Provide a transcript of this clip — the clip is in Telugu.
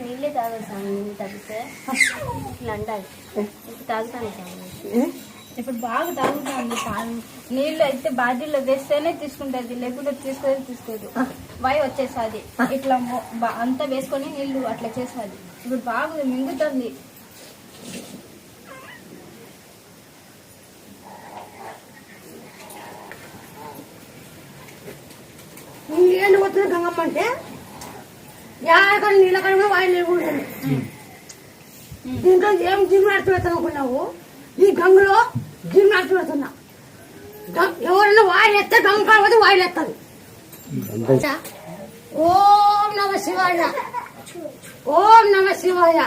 నీళ్ళే తాగదు స్వామి. నీళ్ళు తగ్గితే ఇట్లా అంటారు. ఇప్పుడు తాగుతాను స్వామి. ఇప్పుడు బాగా తాగుతుంది పాలు. నీళ్ళు అయితే బాటిల్లో వేస్తేనే తీసుకుంటుంది, లేకుంటే తీసుకోదు. వాయి వచ్చేస్తుంది. ఇట్లా అంతా వేసుకొని నీళ్లు అట్లా చేస్తుంది. ఇప్పుడు బాగా మింగుతుంది. నీళ్ళు పోతుంది గంగమ్మ అంటే యాడ నీళ్ళ కన్నా వాయిల్ లేకుండా దీంట్లో ఏం జిమ్నాడుతూ పెడుతున్నావు? ఈ గంగలో జిమ్నాడుతూ పెడుతున్నా. ఎవరైనా వాయిల్ ఎత్తే గంగ కాకపోతే వాయిల్ ఎత్తది. ఓం నమ శివాయ, ఓం నమ శివాయ.